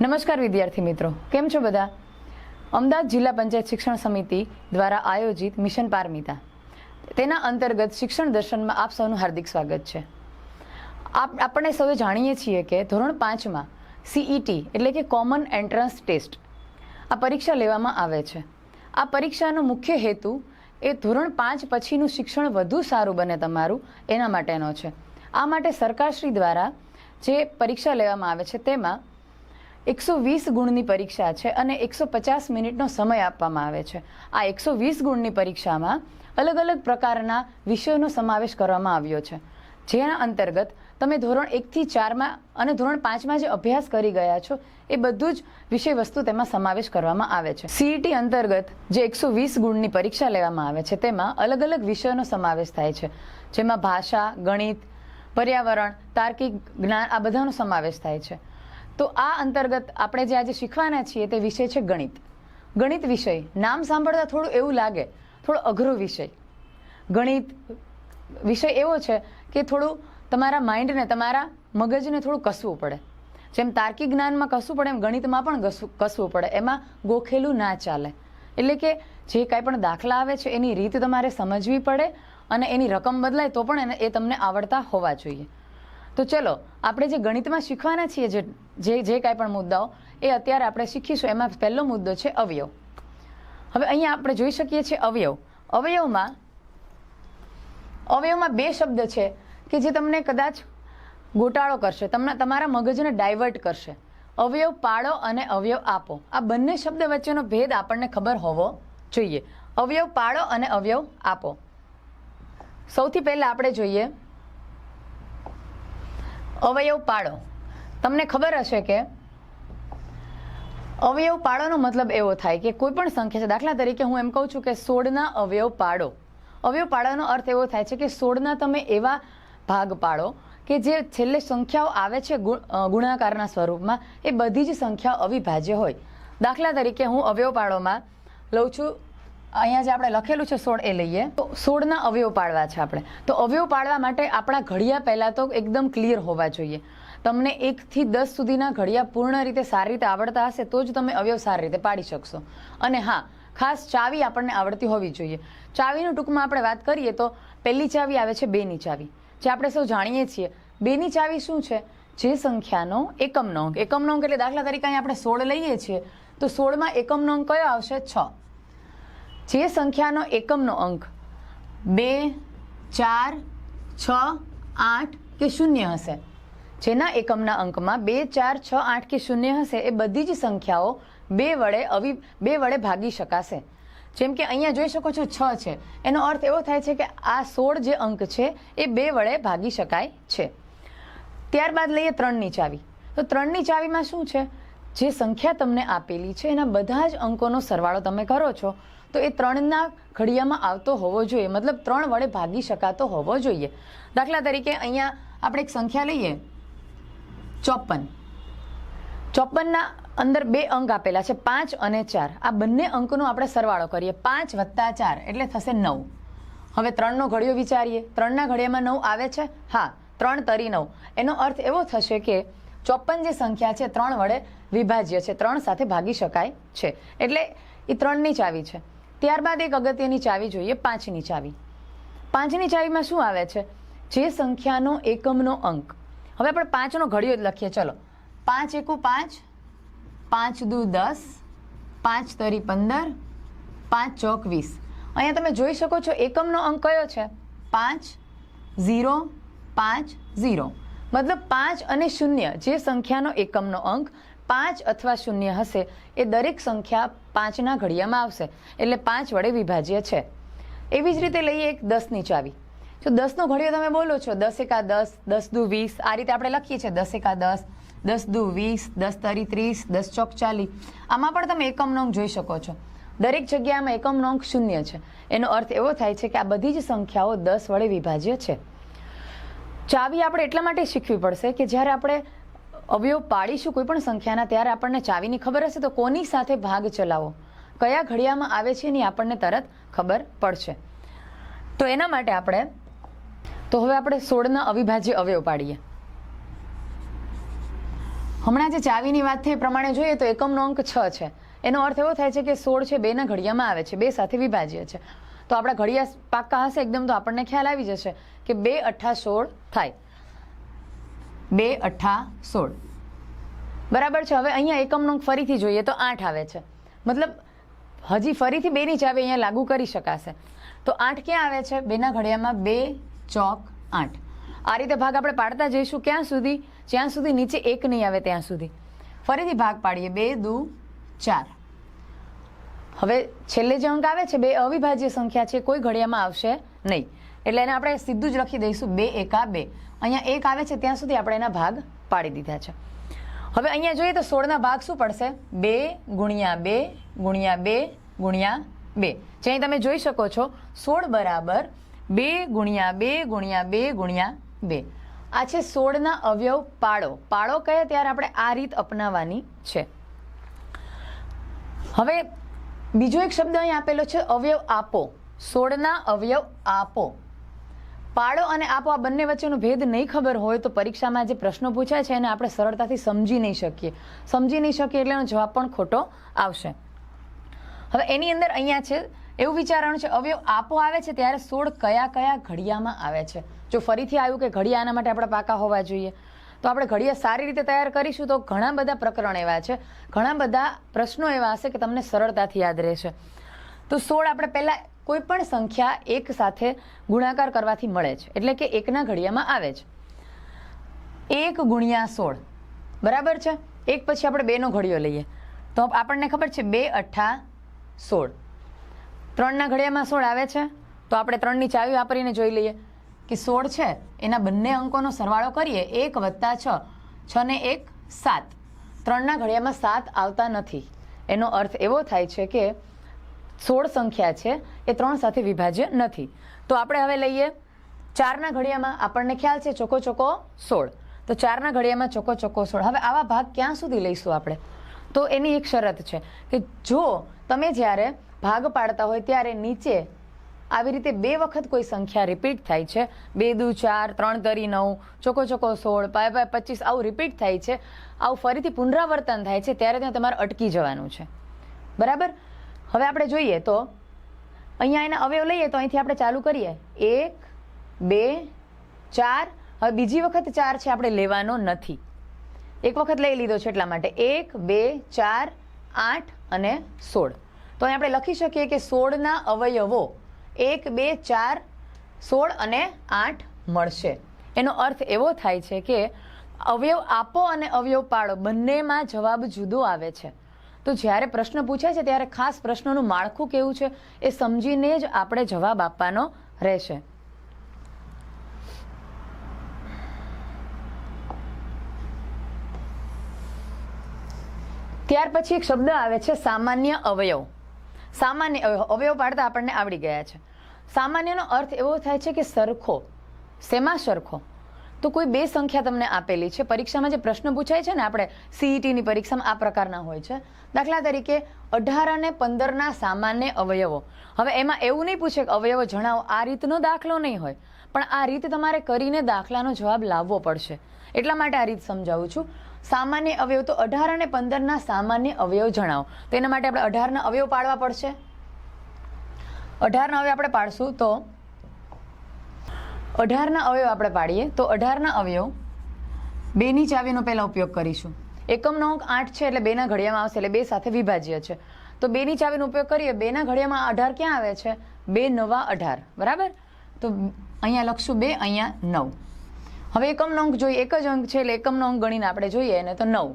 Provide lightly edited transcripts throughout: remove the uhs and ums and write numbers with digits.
નમસ્કાર વિદ્યાર્થી મિત્રો, કેમ છો બધા? અમદાવાદ જિલ્લા પંચાયત શિક્ષણ સમિતિ દ્વારા આયોજિત મિશન પારમિતા તેના અંતર્ગત શિક્ષણ દર્શનમાં આપ સૌનું હાર્દિક સ્વાગત છે. આપણે સૌ જાણીએ છીએ કે ધોરણ 5માં CET એટલે કે કોમન એન્ટ્રન્સ ટેસ્ટ આ પરીક્ષા લેવામાં આવે છે. આ પરીક્ષાનો મુખ્ય હેતુ એ ધોરણ 5 પછીનું શિક્ષણ વધુ સારું બને તમારું એના માટેનો છે. આ માટે સરકારશ્રી દ્વારા જે પરીક્ષા લેવામાં આવે છે તેમાં 120 ગુણની પરીક્ષા છે અને 150 મિનિટનો સમય આપવામાં આવે છે. આ 120 ગુણની પરીક્ષામાં અલગ અલગ પ્રકારના વિષયોનો સમાવેશ કરવામાં આવ્યો છે, જેના અંતર્ગત તમે ધોરણ 1 થી 4માં અને ધોરણ 5માં જે અભ્યાસ કરી ગયા છો એ બધું જ વિષય વસ્તુ તેમાં સમાવેશ કરવામાં આવે છે. CET અંતર્ગત જે 120 ગુણની પરીક્ષા લેવામાં આવે છે તેમાં અલગ અલગ વિષયોનો સમાવેશ થાય છે, જેમાં ભાષા, ગણિત, પર્યાવરણ, તાર્કિક જ્ઞાન આ બધાનો સમાવેશ થાય છે. તો આ અંતર્ગત આપણે જે આજે શીખવાના છીએ તે વિષય છે ગણિત. ગણિત વિષય નામ સાંભળતા થોડું એવું લાગે, થોડો અઘરો વિષય. ગણિત વિષય એવો છે કે થોડું તમારા માઇન્ડને, તમારા મગજને થોડું કસવું પડે. જેમ તાર્કિક જ્ઞાનમાં કસવું પડે એમ ગણિતમાં પણ કસવું પડે. એમાં ગોખેલું ના ચાલે. એટલે કે જે કાંઈ પણ દાખલા આવે છે એની રીત તમારે સમજવી પડે અને એની રકમ બદલાય તો પણ એ તમને આવડતા હોવા જોઈએ. તો ચલો આપણે જે ગણિતમાં શીખવાના છીએ જે કાંઈ પણ મુદ્દાઓ એ અત્યારે આપણે શીખીશું. એમાં પહેલો મુદ્દો છે અવયવ. હવે અહીંયા આપણે જોઈ શકીએ છીએ અવયવ. અવયવમાં બે શબ્દ છે કે જે તમને કદાચ ગોટાળો કરશે, તમારા મગજને ડાયવર્ટ કરશે. અવયવ પાડો અને અવયવ આપો. આ બંને શબ્દ વચ્ચેનો ભેદ આપણને ખબર હોવો જોઈએ. અવયવ પાડો અને અવયવ આપો. સૌથી પહેલા આપણે જોઈએ અવયવ પાડો. તમને ખબર હશે કે અવયવ પાડોનો મતલબ એવો થાય કે કોઈ પણ સંખ્યા છે, દાખલા તરીકે હું એમ કહું છું કે 16ના અવયવ પાડો. અવયવ પાડોનો અર્થ એવો થાય છે કે 16ના તમે એવા ભાગ પાડો કે જે છેલ્લે સંખ્યાઓ આવે છે ગુણાકારના સ્વરૂપમાં એ બધી જ સંખ્યાઓ અવિભાજ્ય હોય. દાખલા તરીકે હું અવયવ પાડોમાં લઉં છું, અહીંયા જે આપણે લખેલું છે 16 એ લઈએ તો 16ના અવયવ પાડવા છે આપણે. તો અવયવ પાડવા માટે આપણા ઘડિયા પહેલાં તો એકદમ ક્લિયર હોવા જોઈએ. તમને 1 થી 10 સુધીના ઘડિયા પૂર્ણ રીતે સારી રીતે આવડતા હશે તો જ તમે અવયવ સારી રીતે પાડી શકશો. અને હા, ખાસ ચાવી આપણને આવડતી હોવી જોઈએ. ચાવીનું ટૂંકમાં આપણે વાત કરીએ તો પહેલી ચાવી આવે છે 2ની ચાવી, જે આપણે સૌ જાણીએ છીએ. 2ની ચાવી શું છે? જે સંખ્યાનો એકમનો અંક. એકમનો અંક એટલે દાખલા તરીકે અહીંયા આપણે 16 લઈએ છીએ તો 16માં એકમનો અંક કયો આવશે? 6. જે સંખ્યાનો એકમનો અંક 2, 4, 6, 8 કે 0 હશે, જેના એકમના અંકમાં 2, 4, 6, 8 કે 0 હશે એ બધી જ સંખ્યાઓ બે વડે ભાગી શકાશે. જેમ કે અહીંયા જોઈ શકો છો 6 છે, એનો અર્થ એવો થાય છે કે આ 16 જે અંક છે એ 2 વડે ભાગી શકાય છે. ત્યારબાદ લઈએ 3ની ચાવી. તો 3ની ચાવીમાં શું છે? જે સંખ્યા તમને આપેલી છે એના બધા જ અંકોનો સરવાળો તમે કરો છો તો એ 3ના ઘડિયામાં આવતો હોવો જોઈએ, મતલબ 3 વડે ભાગી શકાતો હોવો જોઈએ. દાખલા તરીકે અહીંયા આપણે એક સંખ્યા લઈએ 54. 54ના અંદર બે અંક આપેલા છે 5 અને 4. આ બંને અંકનો આપણે સરવાળો કરીએ. 5 વત્તા 4 એટલે થશે 9. હવે 3નો ઘડિયો વિચારીએ. 3ના ઘડિયામાં 9 આવે છે? હા, 3 તરી 9. એનો અર્થ એવો થશે કે 54 જે સંખ્યા છે 3 વડે વિભાજ્ય છે, 3 સાથે ભાગી શકાય છે. એટલે એ 3ની ચાવી છે. ત્યારબાદ એક અગત્યની ચાવી જોઈએ 5ની ચાવી. 5ની ચાવીમાં શું આવે છે? જે સંખ્યાનો એકમનો અંક. હવે આપણે 5નો ઘડિયો જ લખીએ. ચલો, 5 એકુ 5, 5 દુ 10, 5 તરી 15, 5 ચોક 20. અહીંયા તમે જોઈ શકો છો એકમનો અંક કયો છે? 5, 0, 5, 0. મતલબ 5 અને 0 જે સંખ્યાનો એકમનો અંક 5 અથવા 0 હશે એ દરેક સંખ્યા 5ના ઘડિયામાં આવશે, એટલે 5 વડે વિભાજ્ય છે. એવી જ રીતે લઈએ એક 10ની ચાવી. જો 10નો ઘડિયો તમે બોલો છો 10 એકા 10, 10 દુ 20, આ રીતે આપણે લખીએ છીએ 10 એકા 10, 10 દુ 20, 10 તરી 30, 10 ચોક 40. આમાં પણ તમે એકમનો અંક જોઈ શકો છો. દરેક જગ્યામાં એકમનો અંક 0 છે. એનો અર્થ એવો થાય છે કે આ બધી જ સંખ્યાઓ 10 વડે વિભાજ્ય છે. ચાવી આપણે એટલા માટે શીખવી પડશે કે જ્યારે આપણે અવયવ પાડીશું કોઈ પણ સંખ્યાના ત્યારે આપણને ચાવીની ખબર હશે તો કોની સાથે ભાગ ચલાવો, કયા ઘડિયામાં આવે છે એની આપણને તરત ખબર પડશે. તો એના માટે હવે આપણે 16ના અવિભાજ્ય અવયવ પાડીએ. હમણાં જે ચાવીની વાત થઈ એ પ્રમાણે જોઈએ તો એકમનો અંક 6 છે. એનો અર્થ એવો થાય છે કે 16 છે 2ના ઘડિયામાં આવે છે, 2 સાથે વિભાજ્ય છે. તો આપણા ઘડિયા પાક્કા હશે એકદમ તો આપણને ખ્યાલ આવી જશે કે 2 અઠ્ઠા 16 થાય. 2 અઠ્ઠા 16 બરાબર છે. હવે અહીંયા એકમનો અંક ફરીથી જોઈએ તો 8 આવે છે, મતલબ હજી ફરીથી 2ની ચાવી અહીંયા લાગુ કરી શકાશે. તો 8 ક્યાં આવે છે? 2ના ઘડિયામાં 2 ચોક 8. આ રીતે ભાગ આપણે પાડતા જઈશું ક્યાં સુધી? જ્યાં સુધી નીચે 1 નહીં આવે ત્યાં સુધી. ફરીથી ભાગ પાડીએ. 2 દુ 4. હવે છેલ્લે જે અંક આવે છે 2 અવિભાજ્ય સંખ્યા છે, કોઈ ઘડિયામાં આવશે નહીં, એટલે એને આપણે સીધું જ લખી દઈશું 2 એકા 2. અહીંયા 1 આવે છે ત્યાં સુધી આપણે એના ભાગ પાડી દીધા છે. હવે અહીંયા જોઈએ તો 16ના ભાગ શું પડશે? 2 ગુણ્યા 2 ગુણ્યા 2 ગુણ્યા 2. જે અહીં તમે જોઈ શકો છો 16 બરાબર 2 ગુણ્યા 2 ગુણ્યા 2 ગુણ્યા 2. આ છે 16ના અવયવ પાડો. પાડો કહે ત્યારે આપણે આ રીત અપનાવવાની છે. હવે બીજો એક શબ્દ અહીં આપેલો છે અવયવ આપો. 16ના અવયવ આપો. પાડો અને આપો આ બંને વચ્ચેનો ભેદ નહીં ખબર હોય તો પરીક્ષામાં જે પ્રશ્નો પૂછાય છે એને આપણે સરળતાથી સમજી નહીં શકીએ એટલે એનો જવાબ પણ ખોટો આવશે. હવે એની અંદર અહીંયા છે એવું વિચારવાનું છે અવયવ આપો આવે છે ત્યારે 16 કયા કયા ઘડિયામાં આવે છે. જો ફરીથી આવ્યું કે ઘડિયા આના માટે આપણે પાકા હોવા જોઈએ તો આપણે ઘડિયા સારી રીતે તૈયાર કરીશું તો ઘણા બધા પ્રકરણ એવા છે, ઘણા બધા પ્રશ્નો એવા હશે કે તમને સરળતાથી યાદ રહેશે. તો 16 આપણે પહેલા કોઈ પણ સંખ્યા 1 સાથે ગુણાકાર કરવાથી મળે છે, એટલે કે 1ના ઘડિયામાં આવે છે. 1 ગુણ્યા 16 બરાબર છે. 1 પછી આપણે 2નો ઘડિયો લઈએ તો આપણને ખબર છે 2 અઠ્ઠા 16. 3ના ઘડિયામાં 16 આવે છે તો આપણે 3ની ચાવી વાપરીને જોઈ લઈએ કે 16 છે એના બંને અંકોનો સરવાળો કરીએ 1 વત્તા 6, 6 ને 1 7. 3ના ઘડિયામાં 7 આવતા નથી. એનો અર્થ એવો થાય છે કે 16 સંખ્યા છે એ 3 સાથે વિભાજ્ય નથી. તો આપણે હવે લઈએ 4ના ઘડિયામાં. આપણને ખ્યાલ છે ચોકો ચોકો 16, તો 4ના ઘડિયામાં ચોકો ચોકો 16. હવે આવા ભાગ ક્યાં સુધી લઈશું આપણે? તો એની એક શરત છે કે જો તમે જ્યારે ભાગ પાડતા હોય ત્યારે નીચે આવી રીતે 2 વખત કોઈ સંખ્યા રિપીટ થાય છે, 2 દુ 4, 3 તરી 9, ચોકો ચોકો 16, પાય પાય 25 આવું રિપીટ થાય છે, આવું ફરીથી પુનરાવર્તન થાય છે ત્યારે ત્યાં તમારે અટકી જવાનું છે. બરાબર. હવે આપણે જોઈએ તો અહીંયા એના અવયવ લઈએ તો અહીંથી આપણે ચાલુ કરીએ 1 2 4. હવે બીજી વખત 4 છે આપણે લેવાનો નથી, એક વખત લઈ લીધો છે એટલા માટે 1 2 4 8 અને 16. તો અહીં આપણે લખી શકીએ કે 16ના અવયવો 1 2 4 16 અને 8 મળશે. એનો અર્થ એવો થાય છે કે અવયવ આપો અને અવયવ પાડો બંનેમાં જવાબ જુદો આવે છે. તો જ્યારે પ્રશ્ન પૂછાય છે ત્યારે ખાસ પ્રશ્નનું માળખું કેવું છે એ સમજીને જ આપણે જવાબ આપવાનો રહેશે. ત્યાર પછી એક શબ્દ આવે છે સામાન્ય અવયવ. સામાન્ય અવયવ પાડતા આપણને આવડી ગયા છે. સામાન્યનો અર્થ એવો થાય છે કે સરખો. શેમાં સરખો? તો કોઈ 2 સંખ્યા તમને આપેલી છે, પરીક્ષામાં જે પ્રશ્ન પૂછાય છે ને આપણે સીઈટીની પરીક્ષામાં આ પ્રકારના હોય છે. દાખલા તરીકે 18 અને 15ના સામાન્ય અવયવો. હવે એમાં એવું નહીં પૂછે કે અવયવો જણાવો, આ રીતનો દાખલો નહીં હોય, પણ આ રીત તમારે કરીને દાખલાનો જવાબ લાવવો પડશે. એટલા માટે આ રીત સમજાવું છું. સામાન્ય અવયવ તો 18 અને 15ના સામાન્ય અવયવ જણાવો. તો એના માટે આપણે 18ના અવયવ પાડવા પડશે. 18ના અવયવ આપણે પાડશું તો 18ના અવયવ આપણે પાડીએ તો 18ના અવયવ 2ની ચાવીનો પહેલા ઉપયોગ કરીશું. એકમનો અંક 8 છે એટલે 2ના ઘડિયામાં આવશે, એટલે 2 સાથે વિભાજ્ય છે. તો 2ની ચાવીનો ઉપયોગ કરીએ. 2ના ઘડિયામાં 18 ક્યાં આવે છે? 2 નવા 18. બરાબર. તો અહીંયા લખશું 2, અહીંયા 9. હવે એકમનો અંક જોઈએ, એક જ અંક છે એટલે એકમનો અંક ગણીને આપણે જોઈએ ને તો 9.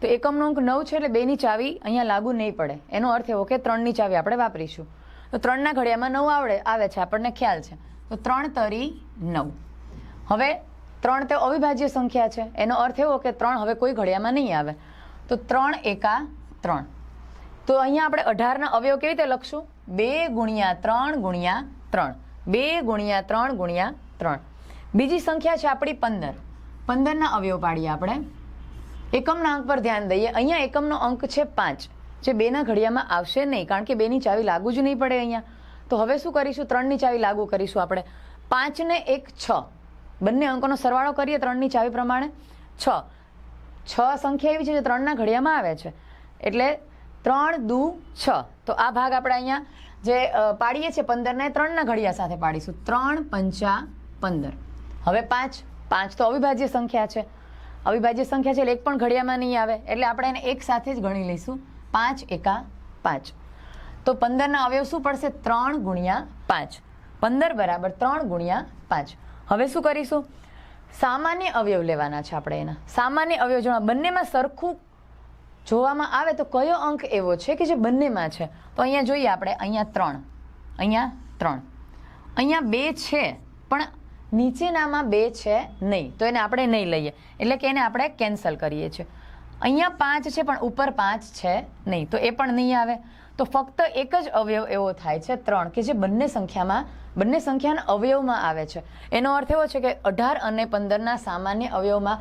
તો એકમનો અંક 9 છે એટલે 2ની ચાવી અહીંયા લાગુ નહીં પડે. એનો અર્થ એવો કે 3ની ચાવી આપણે વાપરીશું. તો 3ના ઘડિયામાં 9 આવે છે, આપણને ખ્યાલ છે. તો 3 તરી 9. હવે 3 તે અવિભાજ્ય સંખ્યા છે, એનો અર્થ એવો કે 3 હવે કોઈ ઘડિયામાં નહીં આવે. તો 3 એકા 3. તો અહીંયા આપણે 18ના અવયવ કેવી રીતે લખશું? 2 ગુણ્યા 3 ગુણ્યા 3. 2 ગુણ્યા 3 ગુણ્યા 3. બીજી સંખ્યા છે આપણી 15. 15ના અવયવ પાડીએ આપણે. એકમના અંક પર ધ્યાન દઈએ. અહીંયા એકમનો અંક છે 5, જે 2ના ઘડિયામાં આવશે નહીં કારણ કે 2ની ચાવી લાગુ જ નહીં પડે અહીંયા. તો હવે શું કરીશું? 3ની ચાવી લાગુ કરીશું આપણે. 5 ને 1 6, બંને અંકોનો સરવાળો કરીએ 3ની ચાવી પ્રમાણે 6. 6 સંખ્યા એવી છે જે 3ના ઘડિયામાં આવે છે, એટલે 3 દુ 6. તો આ ભાગ આપણે અહીંયા જે પાડીએ છીએ 15ને 3ના ઘડિયા સાથે પાડીશું. 3 પંચા 15. હવે 5 તો અવિભાજ્ય સંખ્યા છે. અવિભાજ્ય સંખ્યા છે એટલે એક પણ ઘડિયામાં નહીં આવે, એટલે આપણે એને એક સાથે જ ગણી લઈશું. 5 એકા 5. તો 15ના અવયવ શું પડશે? 3 ગુણ્યા 5. 15 બરાબર 3 ગુણ્યા 5. હવે શું કરીશું? સામાન્ય અવયવ લેવાના છે આપણે એના. સામાન્ય અવયવ જો બંનેમાં સરખું જોવામાં આવે તો કયો અંક એવો છે કે જે બંનેમાં છે? તો અહીંયા જોઈએ આપણે. અહીંયા 3, અહીંયા 3, અહીંયા 2 છે પણ નીચેનામાં 2 છે નહીં, તો એને આપણે નહીં લઈએ, એટલે કે એને આપણે કેન્સલ કરીએ છીએ. અહીંયા 5 છે પણ ઉપર 5 છે નહીં, તો એ પણ નહીં આવે. તો ફક્ત એક જ અવયવ એવો થાય છે 3 કે જે બંને સંખ્યાના અવયવમાં આવે છે. એનો અર્થ એવો છે કે 18 અને 15ના સામાન્ય અવયવમાં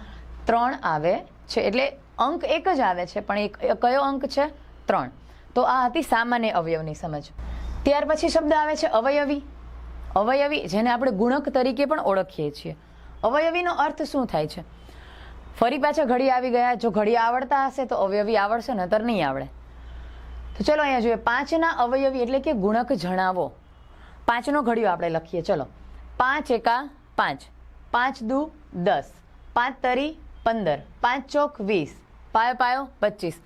3 આવે છે, એટલે અંક એક જ આવે છે પણ કયો અંક છે? 3. તો આ હતી સામાન્ય અવયવની સમજ. ત્યાર પછી શબ્દ આવે છે અવયવી. અવયવી, જેને આપણે ગુણક તરીકે પણ ઓળખીએ છીએ. અવયવીનો અર્થ શું થાય છે? ફરી પાછા ઘડિયા આવી ગયા. જો ઘડિયા આવડતા હશે તો અવયવી આવડશે, નતર નહીં આવડે. તો ચલો અહીંયા જોઈએ. 5ના અવયવી એટલે કે ગુણક જણાવો. 5નો ઘડિયો આપણે લખીએ. ચલો. 5 એકા 5, 5 દુ 10, 5 તરી 15, 5 ચોક 20, પાયો પાયો 25.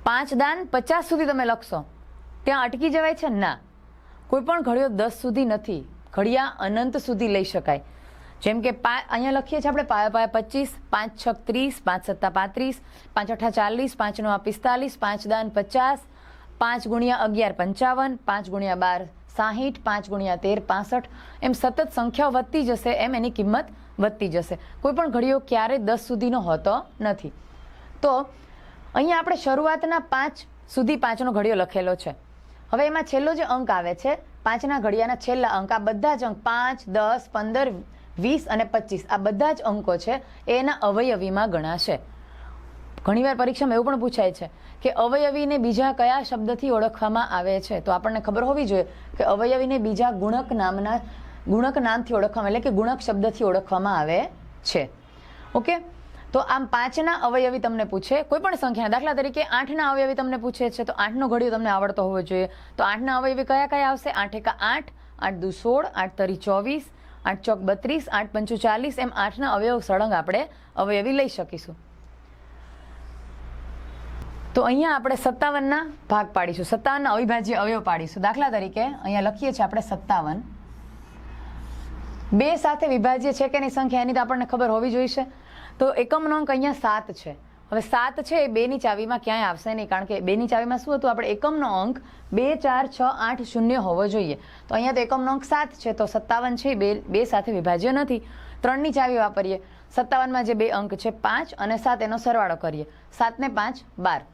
5 દાન 50 સુધી તમે લખશો, ત્યાં અટકી જવાય છે? ના. કોઈ પણ ઘડિયો 10 સુધી નથી. ઘડિયા અનંત સુધી લઈ શકાય. જેમ કે અહીંયા લખીએ છીએ આપણે પાયો પાયો 25, 5 છક 30, 5 સત્તા 35, 5 અઠ્ઠા 40, 5 નવા 45, 5 દાન 50, 5 ગુણ્યા 11 55, 5 ગુણ્યા 12 60, 5 ગુણ્યા 13 65. એમ સતત સંખ્યાઓ વધતી જશે એમ એની કિંમત વધતી જશે. કોઈ પણ ઘડિયો ક્યારેય 10 સુધીનો હોતો નથી. તો અહીંયા આપણે શરૂઆતના 5 સુધી 5નો ઘડિયો લખેલો છે. હવે એમાં છેલ્લો જે અંક આવે છે 5ના ઘડિયાના છેલ્લા અંક, આ બધા જ અંક 5, 10, 15, 20 અને 25 આ બધા જ અંકો છે એ એના અવયવીમાં ગણાશે. ઘણીવાર પરીક્ષામાં એવું પણ પૂછાય છે કે અવયવીને બીજા કયા શબ્દથી ઓળખવામાં આવે છે? તો આપણને ખબર હોવી જોઈએ કે અવયવીને બીજા ગુણક નામથી ઓળખવામાં, એટલે કે ગુણક શબ્દથી ઓળખવામાં આવે છે. ઓકે, તો આમ 5ના અવયવી તમને પૂછે, કોઈ પણ સંખ્યાના, દાખલા તરીકે 8ના અવયવી તમને પૂછે છે, તો 8નો ઘડિયો તમને આવડતો હોવો જોઈએ. તો 8ના અવયવી કયા કયા આવશે? 8 એકા 8, 8 દુ 16, 8 તરી 24, 8 ચોક 32, 8 પંચુ 40. એમ 8ના અવયવ સળંગ આપણે અવયવી લઈ શકીશું. તો અહીંયા આપણે 57ના ભાગ પાડીશું, 57ના અવિભાજ્ય અવયવ પાડીશું. દાખલા તરીકે અહીંયા લખીએ છીએ આપણે 57. 2 સાથે વિભાજ્ય છે કે એની સંખ્યા એની તો આપણને ખબર હોવી જોઈશે. તો એકમનો અંક અહીંયા 7 છે. હવે 7 છે એ 2ની ચાવીમાં ક્યાંય આવશે નહીં, કારણ કે 2ની ચાવીમાં શું હતું? આપણે એકમનો અંક 2 4 6 8 0 હોવો જોઈએ. તો અહીંયા તો એકમનો અંક 7 છે, તો 57 છે એ 2 સાથે વિભાજ્ય નથી. 3ની ચાવી વાપરીએ. 57માં જે 2 અંક છે 5 અને 7, એનો સરવાળો કરીએ. 7 ને 5 12,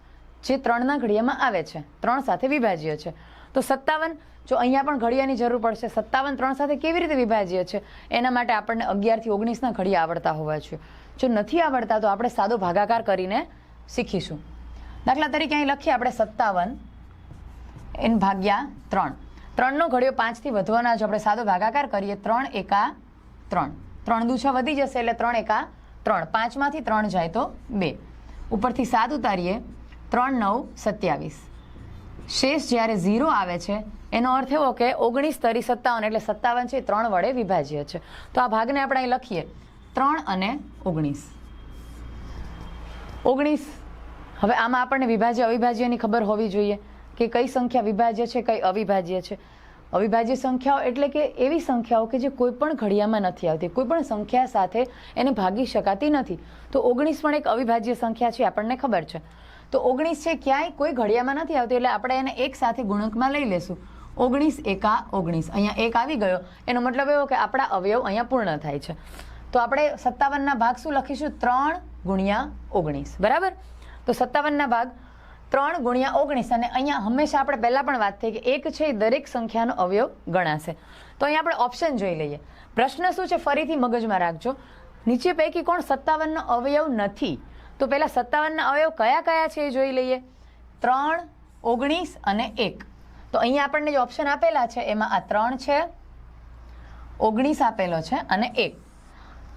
જે 3ના ઘડિયામાં આવે છે, 3 સાથે વિભાજ્ય છે. તો 57, જો અહીંયા પણ ઘડિયાની જરૂર પડશે. 57 3 સાથે કેવી રીતે વિભાજ્ય છે? એના માટે આપણને 11 થી 19ના ઘડિયા આવડતા હોવા જોઈએ. જો નથી આવડતા તો આપણે સાદો ભાગાકાર કરીને શીખીશું. દાખલા તરીકે અહીં લખીએ આપણે 57 n ભાગ્યા 3. 3નો ઘડિયો 5થી વધવાના, જો આપણે સાદો ભાગાકાર કરીએ 3 એકા 3, 3 દુ 6 વધી જશે એટલે 3 એકા 3, 5માંથી 3 જાય તો 2, ઉપરથી 7 ઉતારીએ 3 9 27. શેષ જ્યારે 0 આવે છે એનો અર્થ એવો કે 19 તરી 57, એટલે 57 છે 3 વડે વિભાજ્ય છે. તો આ ભાગને આપણે અહીં લખીએ 3 અને 19. 19. હવે આમાં આપણને વિભાજ્ય અવિભાજ્યની ખબર હોવી જોઈએ કે કઈ સંખ્યા વિભાજ્ય છે, કઈ અવિભાજ્ય છે. અવિભાજ્ય સંખ્યાઓ એટલે કે એવી સંખ્યાઓ કે જે કોઈ પણ ઘડિયામાં નથી આવતી, કોઈ પણ સંખ્યા સાથે એને ભાગી શકાતી નથી. તો 19 પણ એક અવિભાજ્ય સંખ્યા છે, આપણને ખબર છે. તો 19 છે ક્યાંય કોઈ ઘડિયામાં નથી આવતી, એટલે આપણે એને એક સાથે ગુણકમાં લઈ લેશું. 19 એકા 19, અહીંયા 1 આવી ગયો, એનો મતલબ એવો કે આપણા અવયવ અહીંયા પૂર્ણ થાય છે. તો આપણે 57ના ભાગ શું લખીશું? 3 ગુણ્યા 19, બરાબર. તો 57ના ભાગ 3 ગુણ્યા 19, અને અહીંયા હંમેશા આપણે પહેલાં પણ વાત થઈ કે 1 છે એ દરેક સંખ્યાનો અવયવ ગણાશે. તો અહીંયા આપણે ઓપ્શન જોઈ લઈએ. પ્રશ્ન શું છે ફરીથી મગજમાં રાખજો. નીચે પૈકી કોણ 57નો અવયવ નથી? તો પહેલાં 57ના અવયવ કયા કયા છે એ જોઈ લઈએ. 3, 19 અને 1. તો અહીંયા આપણને જે ઓપ્શન આપેલા છે એમાં આ 3 છે, 19 આપેલો છે અને 1.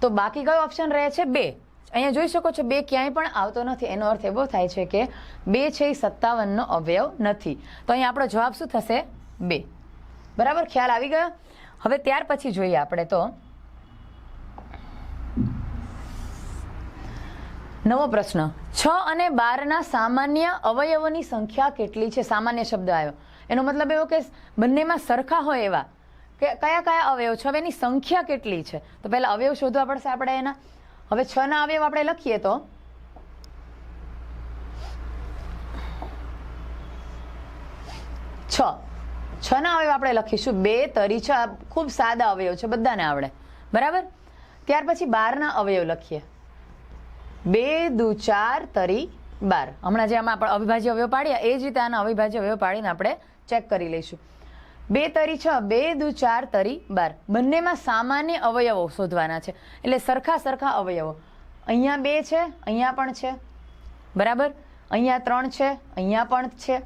તો બાકી કયો ઓપ્શન રહે છે? 2. અહીંયા જોઈ શકો છો 2 ક્યાંય પણ આવતો નથી, એનો અર્થ એવો થાય છે કે 2 છે એ 57નો અવયવ નથી. તો અહીંયા આપણો જવાબ શું થશે? 2. બરાબર, ખ્યાલ આવી ગયો? હવે ત્યાર પછી જોઈએ આપણે તો નવો પ્રશ્ન. 6 અને 12ના સામાન્ય અવયવોની સંખ્યા કેટલી છે? સામાન્ય શબ્દ આવ્યો, એનો મતલબ એવો કે બંનેમાં સરખા હોય એવા કે કયા કયા અવયવ છે. હવે એની સંખ્યા કેટલી છે? તો પહેલા અવયવ શોધવા પડશે આપણે એના. હવે 6 ના અવયવ આપણે લખીએ તો 6 ના અવયવ આપણે લખીશું 2 તરી 6. ખૂબ સાદા અવયવ છે, બધાને આવડે. બરાબર, ત્યાર પછી 12ના અવયવ લખીએ. 2 દુ 4 તરી 12. હમણાં જે આમાં આપણે અવિભાજ્ય અવયવ પાડ્યા એ જ રીતે આના અવિભાજ્ય અવયવ પાડીને આપણે ચેક કરી લઈશું. 2 તરી 6, 2 દુ 4 તરી 12. બંનેમાં સામાન્ય અવયવો શોધવાના છે, એટલે સરખા અવયવો. અહીંયા 2 છે, અહીંયા પણ છે. બરાબર, અહીંયા 3 છે, અહીંયા પણ છે.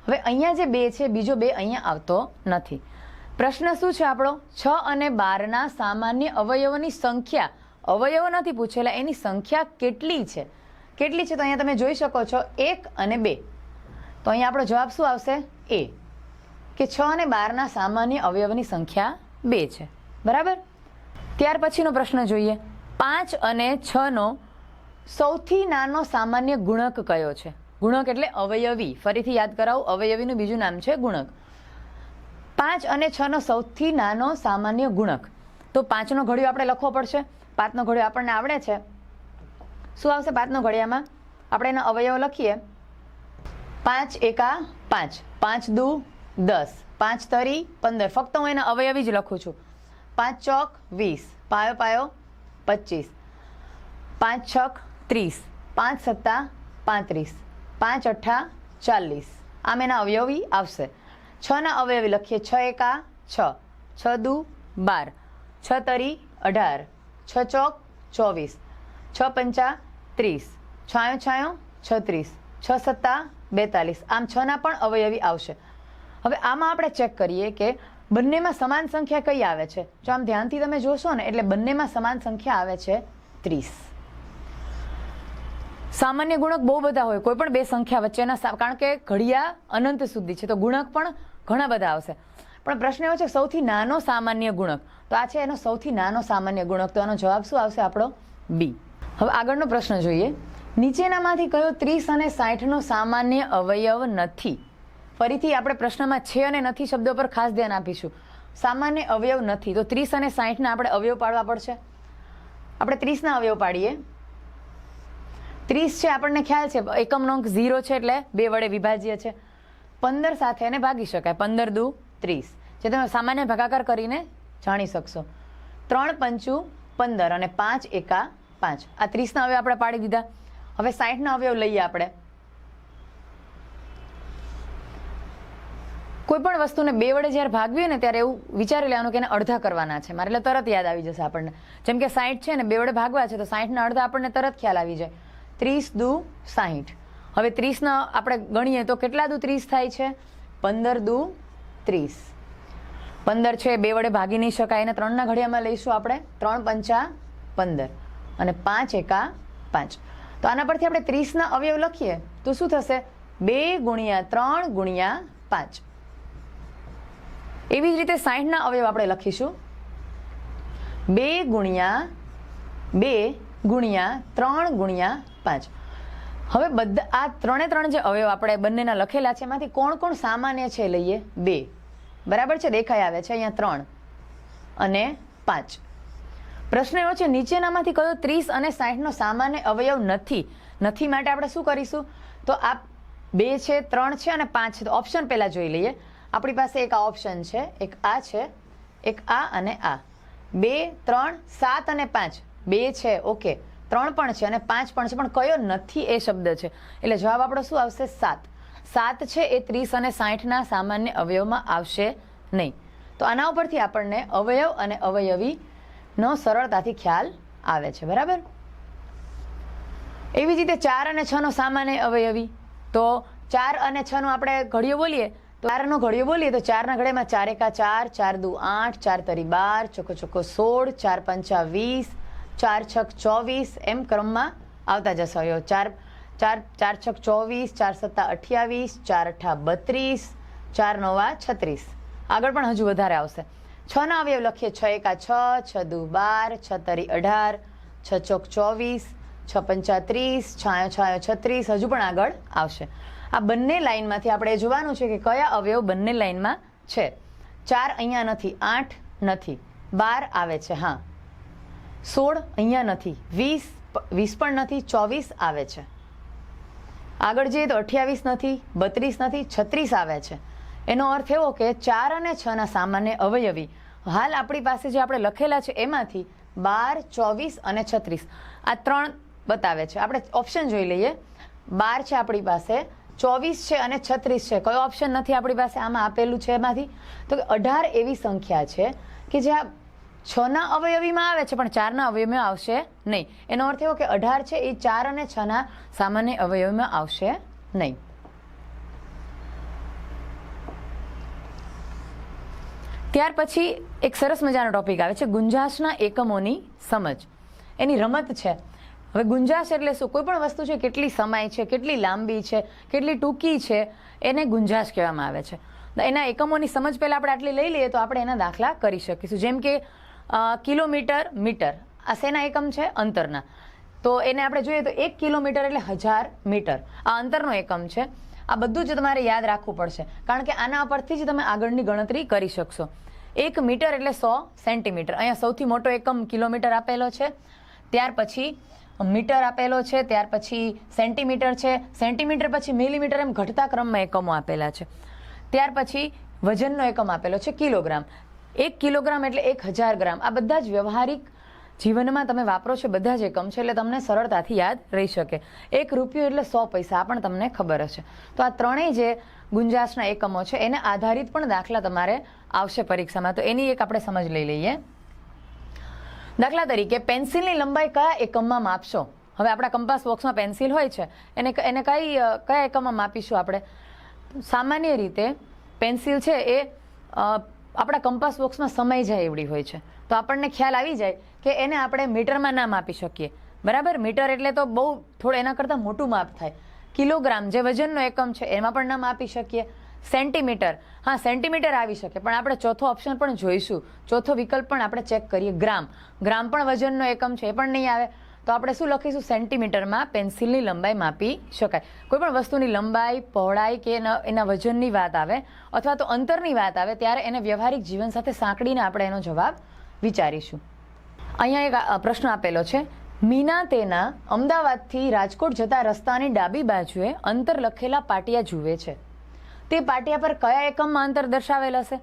હવે અહીંયા જે 2 છે, બીજો 2 અહીંયા આવતો નથી. પ્રશ્ન શું છે આપણો? 6 અને 12ના સામાન્ય અવયવોની સંખ્યા. અવયવો નથી પૂછેલા, એની સંખ્યા કેટલી છે? કેટલી છે? તો અહીંયા તમે જોઈ શકો છો 1 અને 2. તો અહીંયા આપણો જવાબ શું આવશે? એ, કે 6 અને 12ના સામાન્ય અવયવની સંખ્યા 2 છે. બરાબર, ત્યાર પછીનો પ્રશ્ન જોઈએ. 5 અને 6નો સૌથી નાનો સામાન્ય ગુણક કયો છે? ગુણક એટલે અવયવી. ફરીથી યાદ કરાવું, અવયવીનું બીજું નામ છે ગુણક. 5 અને 6નો સૌથી નાનો સામાન્ય ગુણક. તો 5નો ઘડિયો આપણે લખવો પડશે. 5નો ઘડિયો આપણને આવડે છે. શું આવશે 5નો ઘડિયામાં? આપણે એનો અવયવ લખીએ. 5 એકા 5, 5 દુ 10, 5 તરી 15. ફક્ત હું એના અવયવી જ લખું છું. 5 ચોક 20, પાયો પાયો 25, 5 છક 30, 5 સત્તા 35, 5 અઠ્ઠા 40. આમ એના અવયવી આવશે. 6ના અવયવી લખીએ. 6 એકા 6, 6 દુ 12, 6 તરી 18, 6 ચોક 24, 6 પંચા 30, છાયો છાયો 36, 6 સત્તા 42. આમ 6ના પણ અવયવી આવશે. હવે આમાં આપણે ચેક કરીએ કે બંનેમાં સમાન સંખ્યા કઈ આવે છે. જો આમ ધ્યાનથી તમે જોશો ને, એટલે બંનેમાં સમાન સંખ્યા આવે છે 30. સામાન્ય ગુણક બહુ બધા હોય, કોઈ પણ બે સંખ્યા વચ્ચેના, કારણ કે ઘડિયા અનંત સુધી છે, તો ગુણક પણ ઘણા બધા આવશે. પણ પ્રશ્ન એવો છે સૌથી નાનો સામાન્ય ગુણક. તો આ છે એનો સૌથી નાનો સામાન્ય ગુણક. તો આનો જવાબ શું આવશે આપણો? બી. હવે આગળનો પ્રશ્ન જોઈએ. નીચેનામાંથી કયો 30 અને 60નો સામાન્ય અવયવ નથી? ફરીથી આપણે પ્રશ્નમાં છે અને નથી શબ્દો પર ખાસ ધ્યાન આપીશું. સામાન્ય અવયવ નથી, તો 30 અને 60ના આપણે અવયવ પાડવા પડશે. આપણે 30ના અવયવ પાડીએ. 30 છે, આપણને ખ્યાલ છે એકમનો અંક 0 છે, એટલે 2 વડે વિભાજ્ય છે. 15 સાથે એને ભાગી શકાય. 15 દુ 30, જે તમે સામાન્ય ભાગાકાર કરીને જાણી શકશો. 3 પંચું 15 અને 5 એકા 5. આ 30ના અવયવ આપણે પાડી દીધા. હવે 60ના અવયવ લઈએ આપણે. કોઈ પણ વસ્તુને 2 વડે જ્યારે ભાગવી ને ત્યારે એવું વિચારી લેવાનું કે એને અડધા કરવાના છે મારે, એટલે તરત યાદ આવી જશે આપણને. જેમ કે 60 છે ને 2 વડે ભાગવા છે, તો 60ના અડધા આપણને તરત ખ્યાલ આવી જાય. 30 દુ 60. હવે 30ના આપણે ગણીએ તો કેટલા દુ 30 થાય છે? 15 દુ 30. 15 છે 2 વડે ભાગી નહીં શકાય, એને 3ના ઘડિયામાં લઈશું આપણે. 3 પંચા 15 અને 5 એકા 5. તો આના પરથી આપણે 30ના અવયવ લખીએ તો શું થશે? 2 ગુણ્યા 3 ગુણ્યા 5. એવી જ રીતે 60ના અવયવ આપણે લખીશું. 2 ગુણ્યા 2 ગુણ્યા 3 ગુણ્યા 5. હવે બધા આ 3 જે અવયવ આપણે બંનેના લખેલા છે એમાંથી કોણ કોણ સામાન્ય છે લઈએ? 2. બરાબર છે, દેખાઈ આવે છે અહીંયા 3 અને 5. પ્રશ્ન એવો છે નીચેનામાંથી કયો 30 અને 60નો સામાન્ય અવયવ નથી? નથી માટે આપણે શું કરીશું? તો આ 2 છે, 3 છે અને 5 છે. તો ઓપ્શન પહેલા જોઈ લઈએ. આપણી પાસે એક આ ઓપ્શન છે, એક આ છે, એક આ અને આ. 2, 3, 7 અને 5. 2 છે, ઓકે, 3 પણ છે અને 5 પણ છે, પણ કયો નથી એ શબ્દ છે. એટલે જવાબ આપણો શું આવશે? 7. 7 છે એ 30 અને 60ના સામાન્ય અવયવમાં આવશે નહીં. તો આના ઉપરથી આપણને અવયવ અને અવયવીનો સરળતાથી ખ્યાલ આવે છે. બરાબર. એવી જ રીતે 4 અને 6નો સામાન્ય અવયવી. તો 4 અને 6નો આપણે ઘડિયો બોલીએ તો 4નો ઘડિયો બોલીએ તો 4ના ઘડિયામાં 4 એકા 4, 4 દુ 8, 4 તરી 12, ચોકો ચોકો 16, 4 પંચા 20, 4 છક 24, એમ ક્રમમાં આવતા જશે અવયવ. 4 છક 24, 4 સત્તા 28, 4 અઠ્ઠા 32, 4 નવા 36. આગળ પણ હજુ વધારે આવશે. 6 ના અવયવ લખીએ. 6 એકા 6, 6 દુ 12, 6 તરી 18, 6 ચોક 24, 6 પંચા 30, 6 છાયો 36. હજુ પણ આગળ આવશે. આ બંને લાઈનમાંથી આપણે જોવાનું છે કે કયા અવયવ બંને લાઈનમાં છે. 4 અહીંયા નથી, 8 નથી, 12 આવે છે, હા, 16 અહીંયા નથી, 20 પણ નથી, 24 આવે છે. આગળ જઈએ તો 28 નથી, 32 નથી, 36 આવે છે. એનો અર્થ એવો કે 4 અને 6 ના સામાન્ય અવયવી હાલ આપણી પાસે જે આપણે લખેલા છે એમાંથી 12, 24 અને 36 આ 3 બતાવે છે. આપણે ઓપ્શન જોઈ લઈએ. 12 છે આપણી પાસે, 24 છે અને 36 છે. કયો ઓપ્શન નથી આપણી પાસે આમાં આપેલું છે એમાંથી? તો કે 18 એવી સંખ્યા છે કે જે આ 6 ના અવયવીમાં આવે છે પણ 4 ના અવયવીમાં આવશે નહીં. એનો અર્થ એવો કે 18 છે એ 4 અને 6 ના સામાન્ય અવયવીમાં આવશે નહીં. ત્યાર પછી એક સરસ મજાનો ટોપિક આવે છે ગુંજાશના એકમોની સમજ. એની રમત છે. હવે ગુંજાશ એટલે શું? કોઈ પણ વસ્તુ છે કેટલી સમાય છે, કેટલી લાંબી છે, કેટલી ટૂંકી છે, એને ગુંજાશ કહેવામાં આવે છે. એના એકમોની સમજ પહેલાં આપણે આટલી લઈ લઈએ તો આપણે એના દાખલા કરી શકીશું. જેમ કે કિલોમીટર, મીટર, આ શેના એકમ છે? અંતરના. તો એને આપણે જોઈએ તો 1 કિલોમીટર એટલે 1000 મીટર, આ અંતરનો એકમ છે. આ બધું જ તમારે યાદ રાખવું પડશે કારણ કે આના પરથી જ તમે આગળની ગણતરી કરી શકશો. 1 મીટર એટલે 100 સેન્ટીમીટર. અહીંયા સૌથી મોટો એકમ કિલોમીટર આપેલો છે, ત્યાર પછી મીટર આપેલો છે, ત્યાર પછી સેન્ટીમીટર છે, સેન્ટીમીટર પછી મિલીમીટર, એમ ઘટતા ક્રમમાં એકમો આપેલા છે. ત્યાર પછી વજનનો એકમ આપેલો છે કિલોગ્રામ. 1 કિલોગ્રામ એટલે 1000 ગ્રામ. આ બધા જ વ્યવહારિક જીવનમાં તમે વાપરો છો બધા જ એકમ છે એટલે તમને સરળતાથી યાદ રહી શકે. 1 રૂપિયો એટલે 100 પૈસા, આ પણ તમને ખબર હશે. તો આ ત્રણેય જે ગુંજાશના એકમો છે એને આધારિત પણ દાખલા તમારે આવશે પરીક્ષામાં, તો એની એક આપણે સમજ લઈ લઈએ. દાખલા તરીકે પેન્સિલની લંબાઈ કયા એકમમાં માપશો? હવે આપણા કંપાસ બોક્સમાં પેન્સિલ હોય છે, એને કયા એકમમાં માપીશું આપણે? સામાન્ય રીતે પેન્સિલ છે એ આપણા કંપાસ બોક્સમાં સમાઈ જાય એવડી હોય છે. તો આપણને ખ્યાલ આવી જાય કે એને આપણે મીટરમાં ના માપી શકીએ, બરાબર? મીટર એટલે તો બહુ થોડું એના કરતાં મોટું માપ થાય. કિલોગ્રામ જે વજનનો એકમ છે એમાં પણ ના માપી શકીએ. સેન્ટીમીટર, હા, સેન્ટીમીટર આવી શકે પણ આપણે ચોથો ઓપ્શન પણ જોઈશું, ચોથો વિકલ્પ પણ આપણે ચેક કરીએ. ગ્રામ પણ વજનનો એકમ છે, એ પણ નહીં આવે. તો આપણે શું લખીશું? સેન્ટીમીટરમાં પેન્સિલની લંબાઈ માપી શકાય. કોઈ પણ વસ્તુની લંબાઈ, પહોળાઈ કે એના વજનની વાત આવે અથવા તો અંતરની વાત આવે ત્યારે એને વ્યવહારિક જીવન સાથે સાંકળીને આપણે એનો જવાબ વિચારીશું. અહીંયા એક પ્રશ્ન આપેલો છે. મીના તેના અમદાવાદથી રાજકોટ જતા રસ્તાની ડાબી બાજુએ અંતર લખેલા પાટિયા જુએ છે. તે પાટિયા પર કયા એકમમાં અંતર દર્શાવેલ હશે?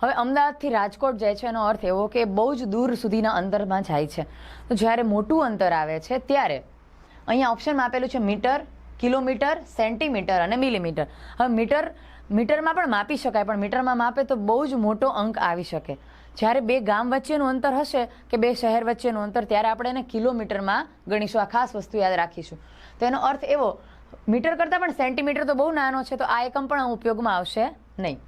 હવે અમદાવાદથી રાજકોટ જાય છે એનો અર્થ એવો કે બહુ જ દૂર સુધીના અંતરમાં જાય છે. તો જ્યારે મોટું અંતર આવે છે ત્યારે અહીંયા ઓપ્શનમાં આપેલું છે મીટર, કિલોમીટર, સેન્ટીમીટર અને મિલીમીટર. હવે મીટરમાં પણ માપી શકાય પણ મીટરમાં માપે તો બહુ જ મોટો અંક આવી શકે. જ્યારે 2 ગામ વચ્ચેનું અંતર હશે કે 2 શહેર વચ્ચેનું અંતર ત્યારે આપણે એને કિલોમીટરમાં ગણીશું. આ ખાસ વસ્તુ યાદ રાખીશું. તો એનો અર્થ એવો, મીટર કરતાં પણ સેન્ટીમીટર તો બહુ નાનો છે તો આ એકમ પણ ઉપયોગમાં આવશે નહીં.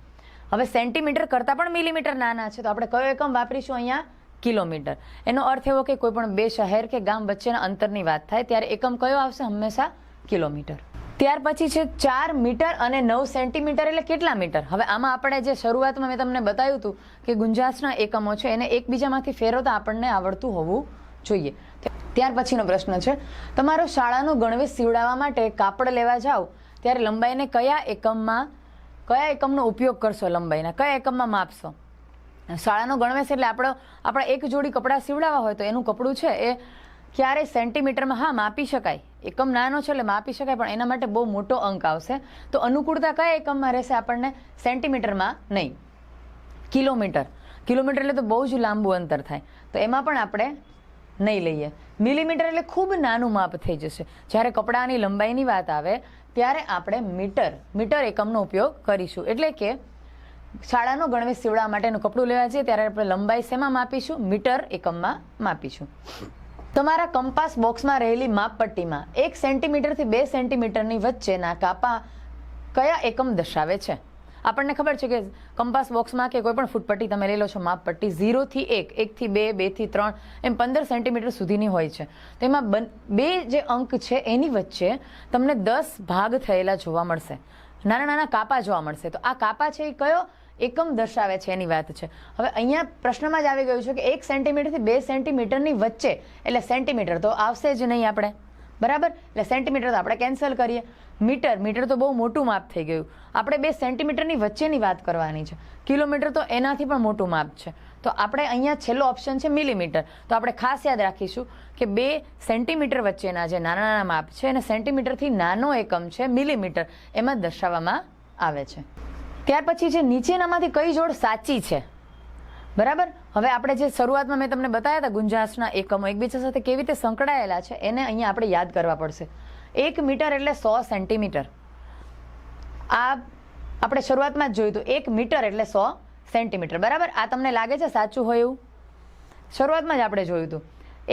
હવે સેન્ટીમીટર કરતાં પણ મિલીમીટર નાના છે તો આપણે કયો એકમ વાપરીશું? અહીંયા કિલોમીટર. એનો અર્થ એવો કે કોઈ પણ 2 શહેર કે ગામ વચ્ચેના અંતરની વાત થાય ત્યારે એકમ કયો આવશે? હંમેશા કિલોમીટર. ત્યાર પછી છે 4 મીટર અને 9 સેન્ટીમીટર એટલે કેટલા મીટર? હવે આમાં આપણે જે શરૂઆતમાં મેં તમને બતાવ્યું હતું કે ગુંજાશના એકમો છે એને એકબીજામાંથી ફેરવતા આપણને આવડતું હોવું જોઈએ. ત્યાર પછીનો પ્રશ્ન છે, તમારો શાળાનો ગણવેશ સીવડાવવા માટે કાપડ લેવા જાઓ ત્યારે લંબાઈને કયા એકમનો ઉપયોગ કરશો? લંબાઈના કયા એકમમાં માપશો? શાળાનો ગણવેશ એટલે આપણા એક જોડી કપડાં સીવડાવવા હોય તો એનું કપડું છે એ ક્યારેય સેન્ટીમીટરમાં, હા, માપી શકાય. એકમ નાનો છે એટલે માપી શકાય પણ એના માટે બહુ મોટો અંક આવશે. તો અનુકૂળતા કયા એકમમાં રહેશે આપણને? સેન્ટીમીટરમાં નહીં, કિલોમીટર. કિલોમીટર એટલે તો બહુ જ લાંબુ અંતર થાય તો એમાં પણ આપણે નહીં લઈએ. મિલીમીટર એટલે ખૂબ નાનું માપ થઈ જશે. જ્યારે કપડાની લંબાઈની વાત આવે ત્યારે આપણે મીટર એકમનો ઉપયોગ કરીશું. એટલે કે શાળાનો ગણવેશ સીવડાવવા માટેનું કપડું લેવા જઈએ ત્યારે આપણે લંબાઈ શેમાં માપીશું? મીટર એકમમાં માપીશું. તમારા કંપાસ બોક્સમાં રહેલી માપપટ્ટીમાં 1 સેન્ટીમીટરથી 2 સેન્ટીમીટરની વચ્ચેના કાપા કયા એકમ દર્શાવે છે? આપણને ખબર છે કે કંપાસ બોક્સમાં કે કોઈ પણ ફૂટપટ્ટી તમે લઈ લો છો, માપપટ્ટી 0 થી 1, 1 થી 2, 2 થી 3 એમ 15 સેન્ટીમીટર સુધીની હોય છે. તેમાં બે જે અંક છે એની વચ્ચે તમને 10 ભાગ થયેલા જોવા મળશે, નાના નાના કાપા જોવા મળશે. તો આ કાપા છે એ કયો એકમ દર્શાવે છે એની વાત છે. હવે અહીંયા પ્રશ્નમાં જ આવી ગયું છે કે 1 સેન્ટીમીટરથી 2 સેન્ટીમીટરની વચ્ચે, એટલે સેન્ટીમીટર તો આવશે જ નહીં આપણે, બરાબર. એટલે સેન્ટીમીટર તો આપણે કેન્સલ કરીએ. મીટર તો બહુ મોટું માપ થઈ ગયું. આપણે 2 સેન્ટીમીટરની વચ્ચેની વાત કરવાની છે. કિલોમીટર તો એનાથી પણ મોટું માપ છે. તો આપણે અહીંયા છેલ્લો ઓપ્શન છે મિલીમીટર. તો આપણે ખાસ યાદ રાખીશું કે 2 સેન્ટીમીટર વચ્ચેના જે નાના નાના માપ છે અને સેન્ટીમીટરથી નાનો એકમ છે મિલીમીટર, એમાં દર્શાવવામાં આવે છે. ત્યાર પછી છે નીચેનામાંથી કઈ જોડ સાચી છે, બરાબર. હવે આપણે જે શરૂઆતમાં મેં તમને બતાવ્યા હતા ગુંજાશના એકમો એકબીજા સાથે કેવી રીતે સંકળાયેલા છે એને અહીંયા આપણે યાદ કરવા પડશે. 1 મીટર એટલે 100 સેન્ટીમીટર. આ આપણે શરૂઆતમાં જ જોયું હતું. 1 મીટર એટલે 100 સેન્ટીમીટર, બરાબર. આ તમને લાગે છે સાચું હોય એવું? શરૂઆતમાં જ આપણે જોયું હતું.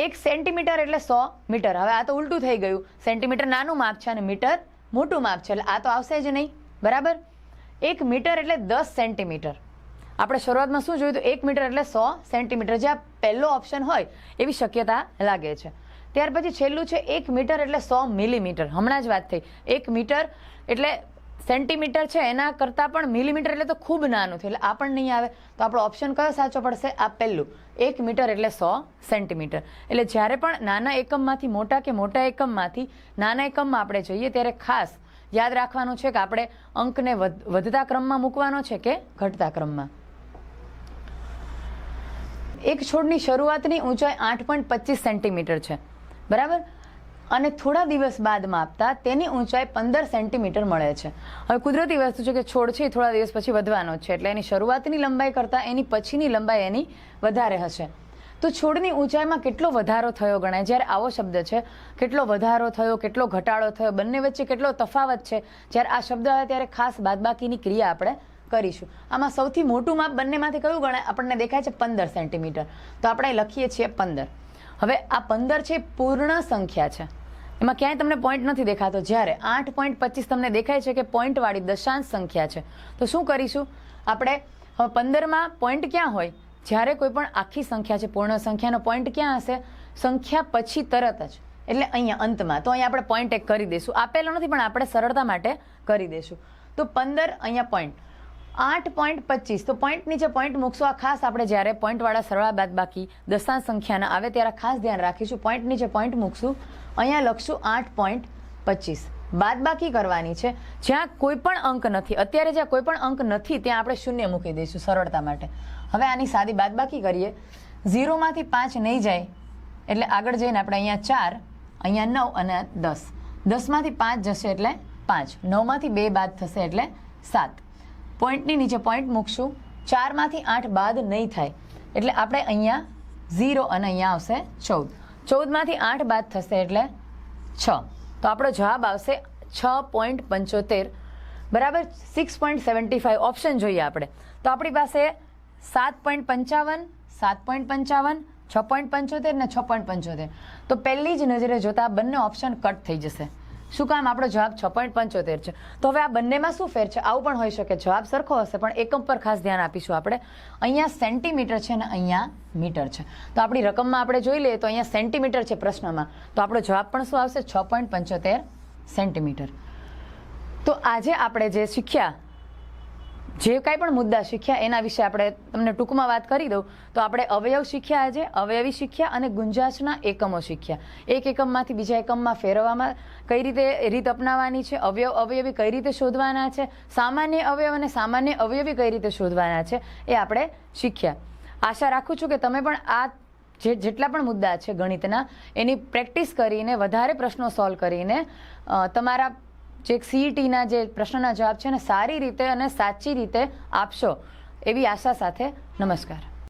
1 સેન્ટીમીટર એટલે 100 મીટર. હવે આ તો ઉલટું થઈ ગયું. સેન્ટીમીટર નાનું માપ છે અને મીટર મોટું માપ છે, એટલે આ તો આવશે જ નહીં, બરાબર. 1 મીટર એટલે 10 સેન્ટીમીટર. આપણે શરૂઆતમાં શું જોયું હતું? 1 મીટર એટલે 100 સેન્ટીમીટર, જે આ પહેલો ઓપ્શન હોય એવી શક્યતા લાગે છે. ત્યાર પછી છેલ્લું છે 1 મીટર એટલે 100 મિલીમીટર. હમણાં જ વાત થઈ. 1 મીટર એટલે સેન્ટીમીટર છે એના કરતાં પણ મિલીમીટર એટલે તો ખૂબ નાનું થયું, એટલે આ પણ નહીં આવે. તો આપણો ઓપ્શન કયો સાચો પડશે? આ પહેલું. 1 મીટર એટલે 100 સેન્ટીમીટર. એટલે જ્યારે પણ નાના એકમમાંથી મોટા કે મોટા એકમમાંથી નાના એકમમાં આપણે જઈએ ત્યારે ખાસ યાદ રાખવાનું છે કે આપણે અંકને વધતા ક્રમમાં મૂકવાનો છે કે ઘટતા ક્રમમાં. એક છોડની શરૂઆતની ઊંચાઈ 8.25 સેન્ટીમીટર છે, બરાબર. અને થોડા દિવસ બાદ માપતા તેની ઊંચાઈ 15 સેન્ટીમીટર મળે છે. હવે કુદરતી વસ્તુ છે કે છોડ છે એ થોડા દિવસ પછી વધવાનો છે, એટલે એની શરૂઆતની લંબાઈ કરતાં એની પછીની લંબાઈ એની વધારે હશે. તો છોડની ઊંચાઈમાં કેટલો વધારો થયો ગણાય? જ્યારે આવો શબ્દ છે, કેટલો વધારો થયો, કેટલો ઘટાડો થયો, બંને વચ્ચે કેટલો તફાવત છે, જ્યારે આ શબ્દ આવે ત્યારે ખાસ બાદબાકીની ક્રિયા આપણે કરીશું. આમાં સૌથી મોટું માપ બંનેમાંથી કયું ગણાય? આપણને દેખાય છે 15 સેન્ટીમીટર. તો આપણે લખીએ છીએ 15. હવે આ 15 છે પૂર્ણ સંખ્યા છે, એમાં ક્યાંય તમને પોઈન્ટ નથી દેખાતો. જ્યારે 8.25 તમને દેખાય છે કે પોઈન્ટવાળી દશાંશ સંખ્યા છે. તો શું કરીશું આપણે? હવે 15માં પોઈન્ટ ક્યાં હોય? જ્યારે કોઈ પણ આખી સંખ્યા છે, પૂર્ણ સંખ્યાનો પોઈન્ટ ક્યાં હશે? સંખ્યા પછી તરત જ, એટલે અહીંયા અંતમાં. તો અહીંયા આપણે પોઈન્ટ એક કરી દઈશું. આપેલો નથી પણ આપણે સરળતા માટે કરી દઈશું. તો 15 અહીંયા પોઈન્ટ, 8.25. તો પોઈન્ટ નીચે પોઈન્ટ મૂકશું. આ ખાસ આપણે જ્યારે પોઈન્ટવાળા સરવાળા બાદબાકી દશાંશ સંખ્યાના આવે ત્યારે ખાસ ધ્યાન રાખીશું. પોઈન્ટ નીચે પોઈન્ટ મૂકશું, અહીંયા લખશું 8.25. બાદબાકી કરવાની છે જ્યાં કોઈ પણ અંક નથી. અત્યારે જ્યાં કોઈ પણ અંક નથી ત્યાં આપણે શૂન્ય મૂકી દઈશું સરળતા માટે. હવે આની સાદી બાદબાકી કરીએ. 0માંથી 5 નહીં જાય એટલે આગળ જઈને આપણે અહીંયા 4, અહીંયા 9 અને 10. 10માંથી 5 જશે એટલે 5. 9માંથી 2 બાદ થશે એટલે 7. પોઈન્ટની નીચે પોઈન્ટ મૂકશું. 4માંથી 8 બાદ નહીં થાય એટલે આપણે અહીંયા 0 અને અહીંયા આવશે 14. 14માંથી 8 બાદ થશે એટલે 6. તો આપણો જવાબ આવશે 6.75, બરાબર. 6.75 ઓપ્શન જોઈએ આપણે. તો આપણી પાસે 7.55, 7.55, 6.75 ને 6.75. તો પહેલી જ નજરે જોતા બંને ઓપ્શન કટ થઈ જશે. શું કામ? આપણો જવાબ 6.75 છે. તો હવે આ બંનેમાં શું ફેર છે? આવું પણ હોઈ શકે, જવાબ સરખો હશે પણ એકમ પર ખાસ ધ્યાન આપીશું આપણે. અહીંયા સેન્ટીમીટર છે ને અહીંયા મીટર છે. તો આપણી રકમમાં આપણે જોઈ લઈએ તો અહીંયા સેન્ટીમીટર છે પ્રશ્નમાં, તો આપણો જવાબ પણ શું આવશે? 6.75 સેન્ટીમીટર. તો આજે આપણે જે શીખ્યા, જે કાંઈ પણ મુદ્દા શીખ્યા એના વિશે આપણે તમને ટૂંકમાં વાત કરી દઉં તો આપણે અવયવ શીખ્યા, આજે અવયવી શીખ્યા અને ગુંજાશના એકમો શીખ્યા. એક એકમમાંથી બીજા એકમમાં ફેરવવામાં કઈ રીતે રીત અપનાવવાની છે, અવયવી કઈ રીતે શોધવાના છે, સામાન્ય અવયવ અને સામાન્ય અવયવી કઈ રીતે શોધવાના છે એ આપણે શીખ્યા. આશા રાખું છું કે તમે પણ આ જેટલા પણ મુદ્દા છે ગણિતના એની પ્રેક્ટિસ કરીને, વધારે પ્રશ્નો સોલ્વ કરીને તમારા જે CETના જે પ્રશ્નના જવાબ છે ને સારી રીતે અને સાચી રીતે આપશો એવી આશા સાથે નમસ્કાર.